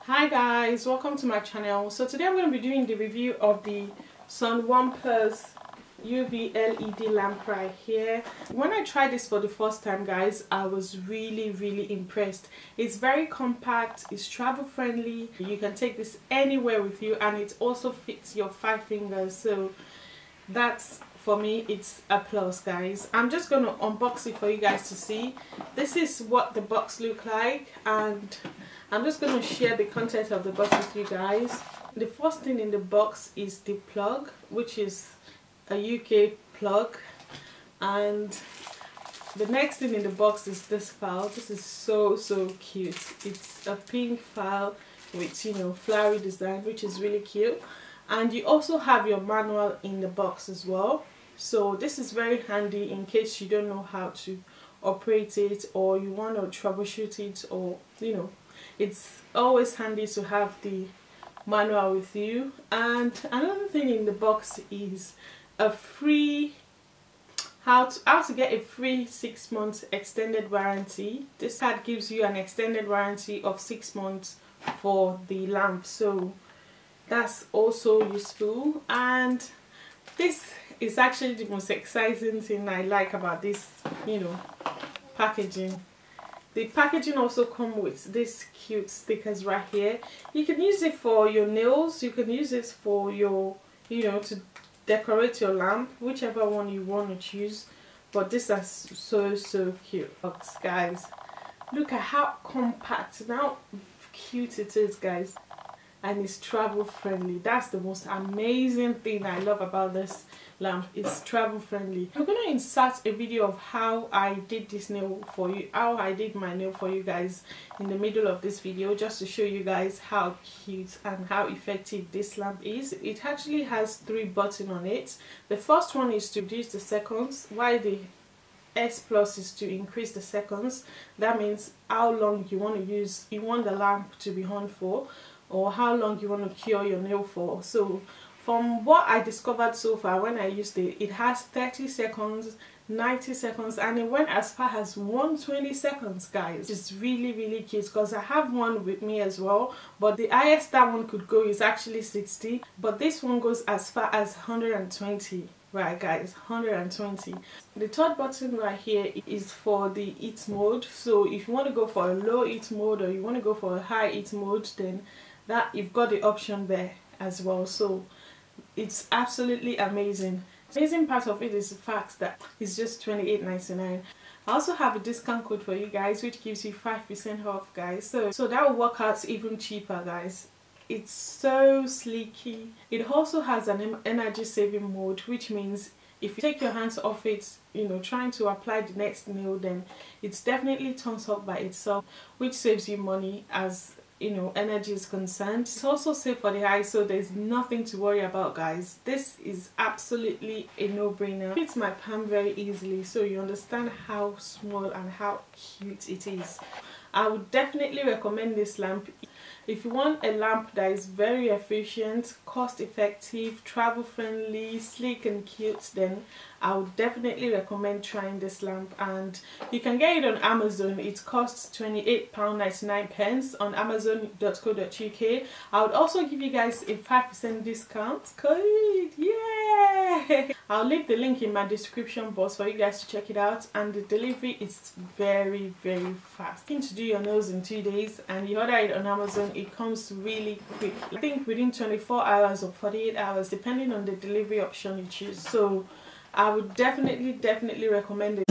Hi guys, welcome to my channel. So today I'm going to be doing the review of the SUNone Plus UV LED lamp right here. When I tried this for the first time guys, I was really impressed. It's very compact, it's travel friendly, you can take this anywhere with you, and it also fits your 5 fingers, so that's, for me, it's a plus guys. I'm just going to unbox it for you guys to see. This is what the box look like, and I'm just going to share the content of the box with you guys. The first thing in the box is the plug, which is a UK plug, and the next thing in the box is this file. This is so cute. It's a pink file with, you know, flowery design, which is really cute. And you also have your manual in the box as well, so this is very handy in case you don't know how to operate it, or you want to troubleshoot it, or you know, it's always handy to have the manual with you. And another thing in the box is a free how to get a free 6 months extended warranty. This card gives you an extended warranty of 6 months for the lamp, so that's also useful. And this is actually the most exciting thing I like about this, you know, packaging. The packaging also comes with these cute stickers right here. You can use it for your nails, you can use it for your, you know, to decorate your lamp, whichever one you want to choose. But these are so cute. Guys, look at how compact and how cute it is guys, and it's travel friendly. That's the most amazing thing I love about this lamp. It's travel friendly. I'm gonna insert a video of how I did this nail for you, how I did my nail for you guys in the middle of this video, just to show you guys how cute and how effective this lamp is. It actually has 3 buttons on it. The first one is to reduce the seconds, while the S plus is to increase the seconds. That means how long you want the lamp to be on for, or how long you want to cure your nail for. So from what I discovered so far when I used it, it has 30 seconds, 90 seconds, and it went as far as 120 seconds guys. It's really cute, because I have one with me as well, but the highest that one could go is actually 60, but this one goes as far as 120. Right guys, 120. The third button right here is for the heat mode. So if you want to go for a low heat mode, or you want to go for a high heat mode, then that you've got the option there as well. So it's absolutely amazing. The amazing part of it is the fact that it's just $28.99. I also have a discount code for you guys, which gives you 5% off guys, so that will work out even cheaper guys. It's so sleeky. It also has an energy saving mode, which means if you take your hands off it, you know, trying to apply the next nail, then it's definitely turns up by itself, which saves you money as, you know, energy is concerned. It's also safe for the eyes, so there's nothing to worry about guys. This is absolutely a no-brainer. It fits my palm very easily, so you understand how small and how cute it is. I would definitely recommend this lamp. If you want a lamp that is very efficient, cost effective, travel friendly, sleek and cute, then I would definitely recommend trying this lamp. And you can get it on Amazon. It costs £28.99 on amazon.co.uk. I would also give you guys a 5% discount code. Yeah! I'll leave the link in my description box for you guys to check it out, and the delivery is very fast. You can do your nails in 2 days, and you order it on Amazon, it comes really quick. I think within 24 hours or 48 hours, depending on the delivery option you choose. So I would definitely recommend it.